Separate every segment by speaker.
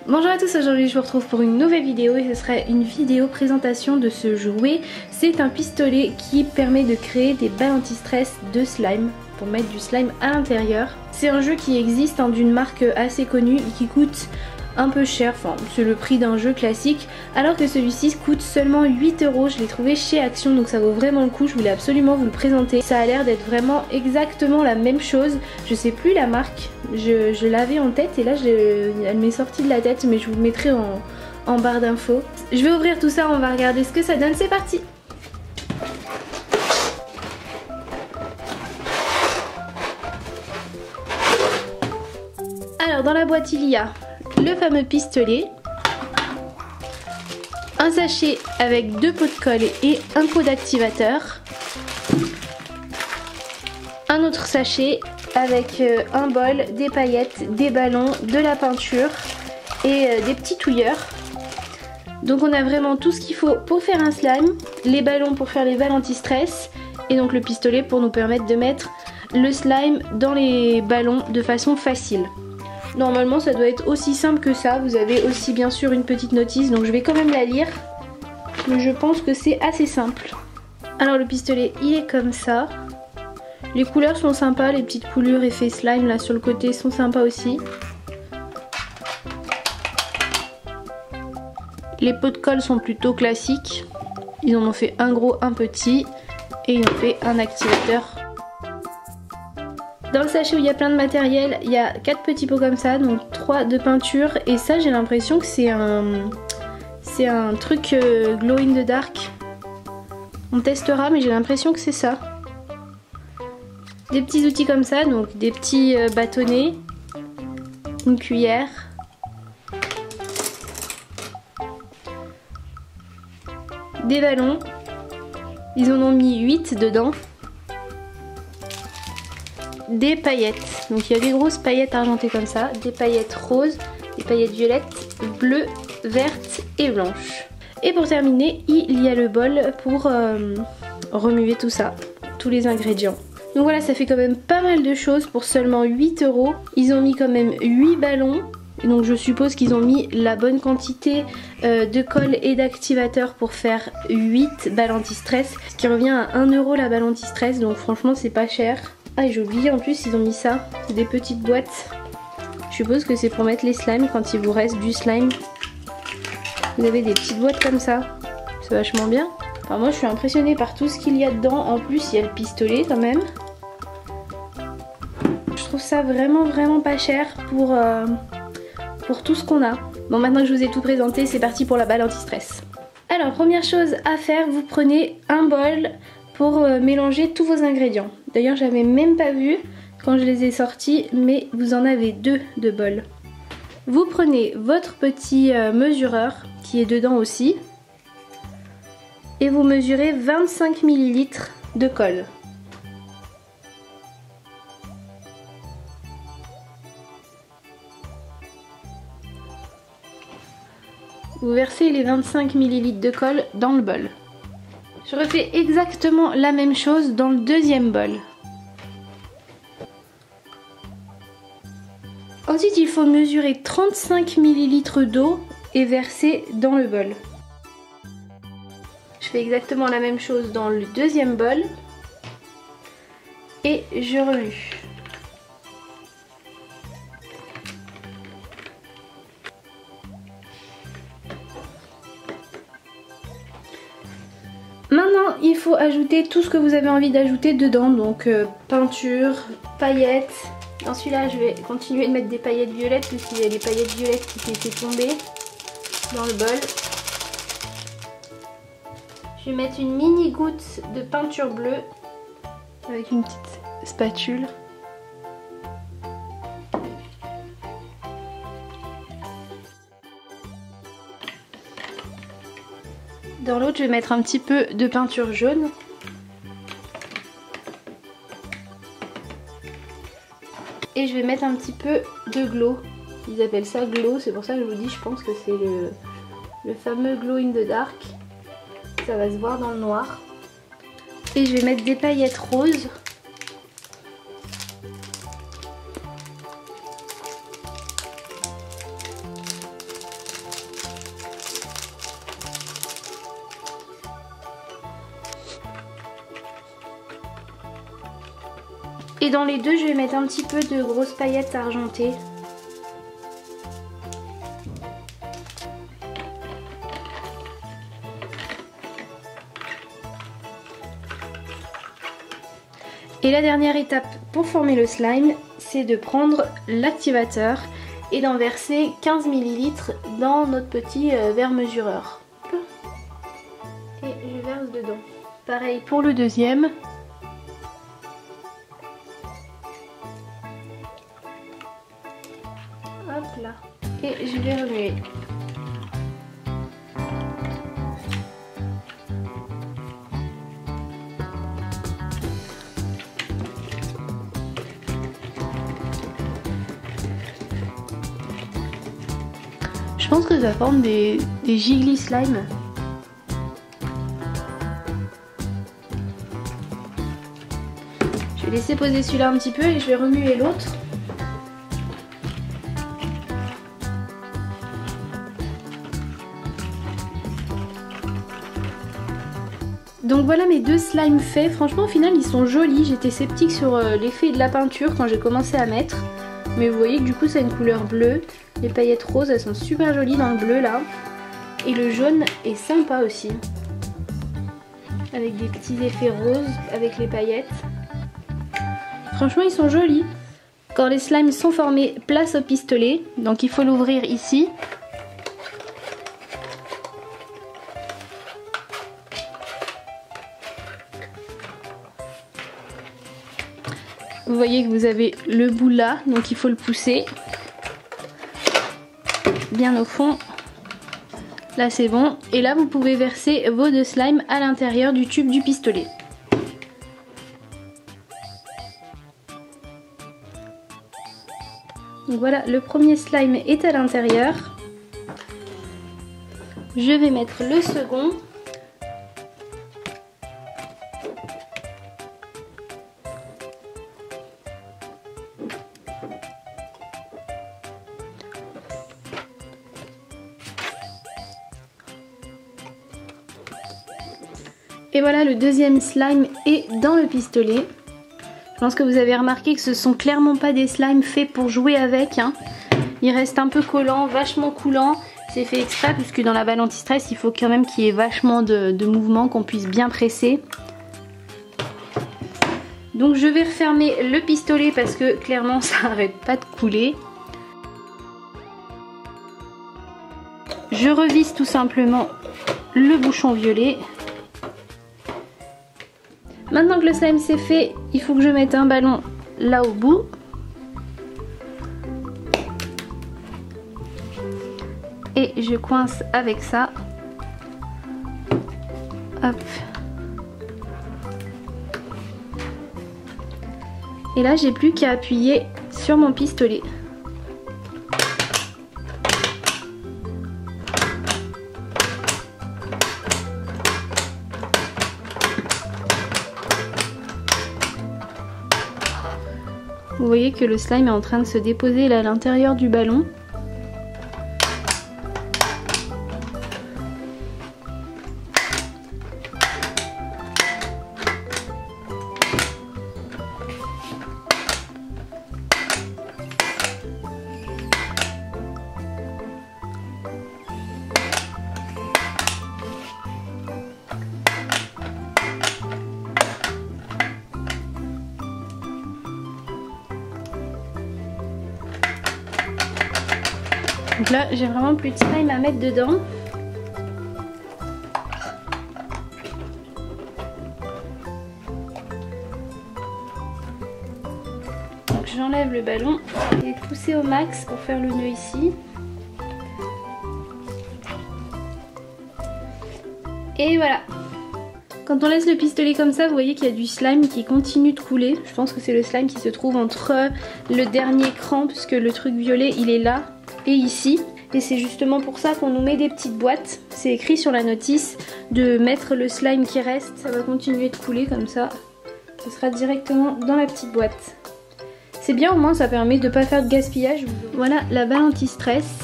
Speaker 1: Bonjour à tous, aujourd'hui je vous retrouve pour une nouvelle vidéo et ce sera une vidéo présentation de ce jouet. C'est un pistolet qui permet de créer des balles anti-stress de slime pour mettre du slime à l'intérieur. C'est un jeu qui existe d'une marque assez connue et qui coûte un peu cher, enfin c'est le prix d'un jeu classique, alors que celui-ci coûte seulement 8 €. Je l'ai trouvé chez Action, donc ça vaut vraiment le coup. Je voulais absolument vous le présenter. Ça a l'air d'être vraiment exactement la même chose. Je sais plus la marque, je l'avais en tête et là elle m'est sortie de la tête, mais je vous le mettrai en barre d'infos. Je vais ouvrir tout ça, on va regarder ce que ça donne, c'est parti. Alors dans la boîte il y a le fameux pistolet, un sachet avec 2 pots de colle et un pot d'activateur, un autre sachet avec un bol, des paillettes, des ballons, de la peinture et des petits touilleurs. Donc on a vraiment tout ce qu'il faut pour faire un slime, les ballons pour faire les balles anti-stress et donc le pistolet pour nous permettre de mettre le slime dans les ballons de façon facile. Normalement ça doit être aussi simple que ça, vous avez aussi bien sûr une petite notice, donc je vais quand même la lire, mais je pense que c'est assez simple. Alors le pistolet il est comme ça, les couleurs sont sympas, les petites coulures effet slime là sur le côté sont sympas aussi. Les pots de colle sont plutôt classiques, ils en ont fait un gros, un petit, et ils ont fait un activateur. Dans le sachet où il y a plein de matériel, il y a 4 petits pots comme ça, donc 3 de peinture. Et ça j'ai l'impression que c'est un truc glow in the dark. On testera mais j'ai l'impression que c'est ça. Des petits outils comme ça, donc des petits bâtonnets, une cuillère. Des ballons, ils en ont mis 8 dedans. Des paillettes, donc il y a des grosses paillettes argentées comme ça, des paillettes roses, des paillettes violettes, bleues, vertes et blanches. Et pour terminer, il y a le bol pour remuer tout ça, tous les ingrédients. Donc voilà, ça fait quand même pas mal de choses pour seulement 8 €. Ils ont mis quand même 8 ballons, donc je suppose qu'ils ont mis la bonne quantité de colle et d'activateur pour faire 8 balles anti-stress, ce qui revient à 1 € la balle anti-stress, donc franchement c'est pas cher. Ah et j'ai oublié en plus ils ont mis ça, c'est des petites boîtes. Je suppose que c'est pour mettre les slimes quand il vous reste du slime. Vous avez des petites boîtes comme ça, c'est vachement bien. Enfin moi je suis impressionnée par tout ce qu'il y a dedans, en plus il y a le pistolet quand même. Je trouve ça vraiment pas cher pour tout ce qu'on a. Bon maintenant que je vous ai tout présenté, c'est parti pour la balle anti-stress. Alors première chose à faire, vous prenez un bol pour mélanger tous vos ingrédients. D'ailleurs j'avais même pas vu quand je les ai sortis, mais vous en avez 2 de bols. Vous prenez votre petit mesureur qui est dedans aussi et vous mesurez 25 ml de colle. Vous versez les 25 ml de colle dans le bol. Je refais exactement la même chose dans le deuxième bol. Ensuite, il faut mesurer 35 ml d'eau et verser dans le bol. Je fais exactement la même chose dans le deuxième bol et je remue. Maintenant, il faut ajouter tout ce que vous avez envie d'ajouter dedans, donc peinture, paillettes. Dans celui-là, je vais continuer de mettre des paillettes violettes, parce qu'il y a des paillettes violettes qui étaient tombées dans le bol. Je vais mettre une mini goutte de peinture bleue avec une petite spatule. Dans l'autre, je vais mettre un petit peu de peinture jaune. Et je vais mettre un petit peu de glow. Ils appellent ça glow, c'est pour ça que je vous dis, je pense que c'est le fameux glow in the dark. Ça va se voir dans le noir. Et je vais mettre des paillettes roses. Et dans les deux, je vais mettre un petit peu de grosses paillettes argentées. Et la dernière étape pour former le slime, c'est de prendre l'activateur et d'en verser 15 ml dans notre petit verre mesureur. Et je verse dedans. Pareil pour le deuxième. Hop là. Et je vais remuer. Je pense que ça forme des jiggly slime. Je vais laisser poser celui-là un petit peu et je vais remuer l'autre. Donc voilà mes deux slimes faits. Franchement au final ils sont jolis. J'étais sceptique sur l'effet de la peinture quand j'ai commencé à mettre. Mais vous voyez que du coup ça a une couleur bleue. Les paillettes roses elles sont super jolies dans le bleu là. Et le jaune est sympa aussi. Avec des petits effets roses avec les paillettes. Franchement ils sont jolis. Quand les slimes sont formés, place au pistolet. Donc il faut l'ouvrir ici. Vous voyez que vous avez le bout là, donc il faut le pousser bien au fond. Là c'est bon. Et là vous pouvez verser vos deux slimes à l'intérieur du tube du pistolet. Donc voilà, le premier slime est à l'intérieur. Je vais mettre le second. Et voilà, le deuxième slime est dans le pistolet. Je pense que vous avez remarqué que ce sont clairement pas des slimes faits pour jouer avec. Hein. Ils restent un peu collants, vachement coulants. C'est fait exprès puisque dans la balle anti-stress, il faut quand même qu'il y ait vachement de mouvement, qu'on puisse bien presser. Donc je vais refermer le pistolet parce que clairement ça n'arrête pas de couler. Je revisse tout simplement le bouchon violet. Maintenant que le slime c'est fait, il faut que je mette un ballon là au bout. Et je coince avec ça. Hop. Et là j'ai plus qu'à appuyer sur mon pistolet. Vous voyez que le slime est en train de se déposer là à l'intérieur du ballon. Donc là j'ai vraiment plus de slime à mettre dedans. Donc j'enlève le ballon et pousser au max pour faire le nœud ici. Et voilà. Quand on laisse le pistolet comme ça, vous voyez qu'il y a du slime qui continue de couler. Je pense que c'est le slime qui se trouve entre le dernier cran puisque le truc violet il est là. Et ici, et c'est justement pour ça qu'on nous met des petites boîtes. C'est écrit sur la notice de mettre le slime qui reste, ça va continuer de couler comme ça. Ce sera directement dans la petite boîte. C'est bien, au moins ça permet de ne pas faire de gaspillage. Voilà la balle anti-stress.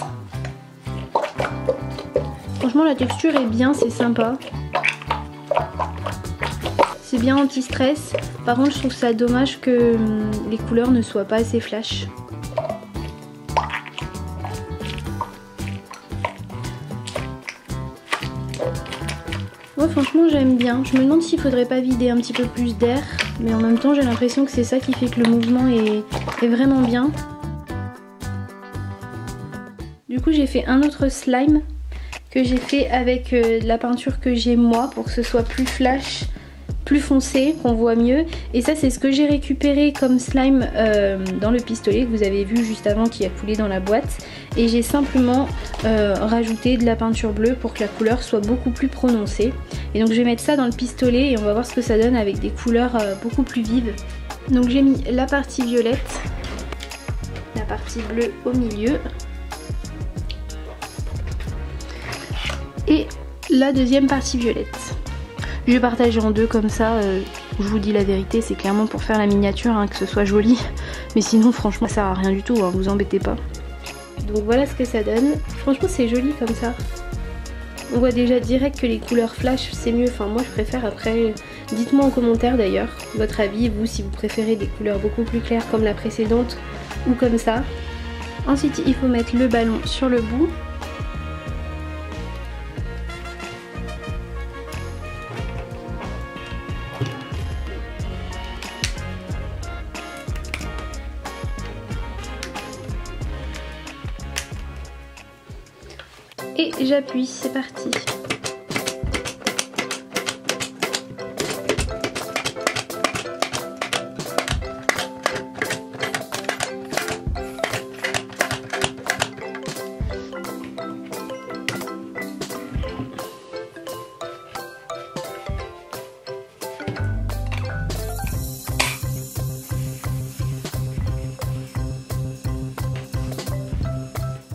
Speaker 1: Franchement la texture est bien, c'est sympa. C'est bien anti-stress. Par contre je trouve ça dommage que les couleurs ne soient pas assez flash. Moi franchement j'aime bien. Je me demande s'il faudrait pas vider un petit peu plus d'air, mais en même temps j'ai l'impression que c'est ça qui fait que le mouvement est vraiment bien. Du coup j'ai fait un autre slime que j'ai fait avec de la peinture que j'ai moi pour que ce soit plus flash, plus foncé, qu'on voit mieux. Et ça c'est ce que j'ai récupéré comme slime dans le pistolet que vous avez vu juste avant qui a coulé dans la boîte. Et j'ai simplement rajouté de la peinture bleue pour que la couleur soit beaucoup plus prononcée. Et donc je vais mettre ça dans le pistolet et on va voir ce que ça donne avec des couleurs beaucoup plus vives. Donc j'ai mis la partie violette, la partie bleue au milieu et la deuxième partie violette. Je vais partager en deux comme ça, je vous dis la vérité, c'est clairement pour faire la miniature, hein, que ce soit joli. Mais sinon franchement ça sert à rien du tout, hein, vous embêtez pas. Donc voilà ce que ça donne. Franchement c'est joli comme ça. On voit déjà direct que les couleurs flash c'est mieux, enfin moi je préfère. Après dites-moi en commentaire d'ailleurs votre avis, vous si vous préférez des couleurs beaucoup plus claires comme la précédente ou comme ça. Ensuite il faut mettre le ballon sur le bout. Et j'appuie, c'est parti.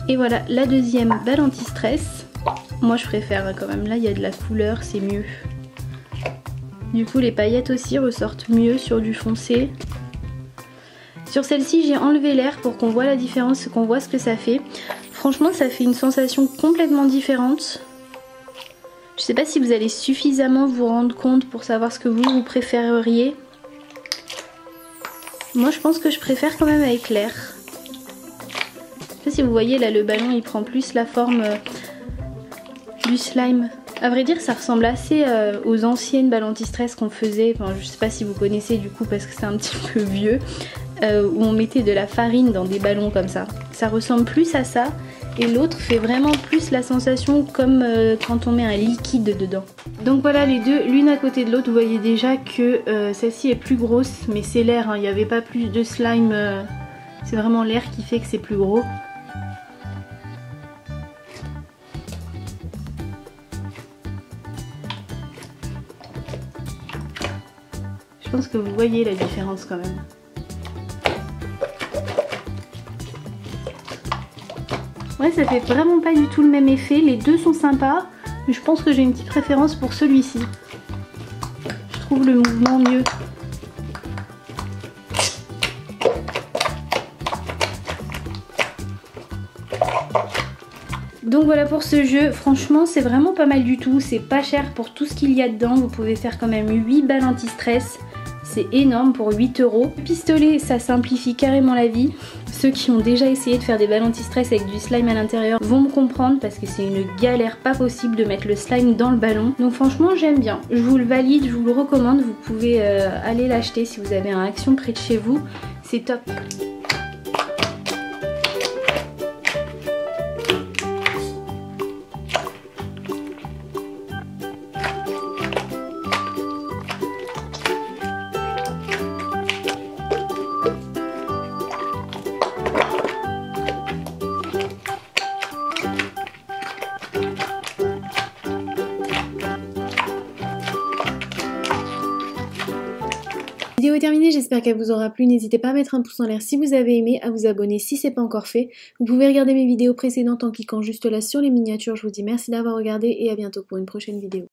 Speaker 1: Et voilà la deuxième balle anti-stress. Moi je préfère quand même, là il y a de la couleur, c'est mieux. Du coup les paillettes aussi ressortent mieux sur du foncé. Sur celle-ci j'ai enlevé l'air pour qu'on voit la différence, qu'on voit ce que ça fait. Franchement ça fait une sensation complètement différente. Je sais pas si vous allez suffisamment vous rendre compte pour savoir ce que vous préféreriez. Moi je pense que je préfère quand même avec l'air. Je sais pas si vous voyez là le ballon il prend plus la forme du slime. À vrai dire ça ressemble assez aux anciennes balles anti-stress qu'on faisait, enfin, je sais pas si vous connaissez du coup parce que c'est un petit peu vieux, où on mettait de la farine dans des ballons comme ça. Ça ressemble plus à ça et l'autre fait vraiment plus la sensation comme quand on met un liquide dedans. Donc voilà les deux l'une à côté de l'autre, vous voyez déjà que celle-ci est plus grosse mais c'est l'air, hein. Il n'y avait pas plus de slime, c'est vraiment l'air qui fait que c'est plus gros. Je pense que vous voyez la différence quand même. Ouais, ça fait vraiment pas du tout le même effet. Les deux sont sympas, mais je pense que j'ai une petite préférence pour celui-ci. Je trouve le mouvement mieux. Donc voilà pour ce jeu, franchement c'est vraiment pas mal du tout, c'est pas cher pour tout ce qu'il y a dedans, vous pouvez faire quand même 8 balles anti-stress, c'est énorme pour 8 €. Le pistolet ça simplifie carrément la vie, ceux qui ont déjà essayé de faire des balles anti-stress avec du slime à l'intérieur vont me comprendre parce que c'est une galère pas possible de mettre le slime dans le ballon. Donc franchement j'aime bien, je vous le valide, je vous le recommande, vous pouvez aller l'acheter si vous avez un Action près de chez vous, c'est top.
Speaker 2: La vidéo est terminée, j'espère qu'elle vous aura plu. N'hésitez pas à mettre un pouce en l'air si vous avez aimé, à vous abonner si c'est pas encore fait. Vous pouvez regarder mes vidéos précédentes en cliquant juste là sur les miniatures. Je vous dis merci d'avoir regardé et à bientôt pour une prochaine vidéo.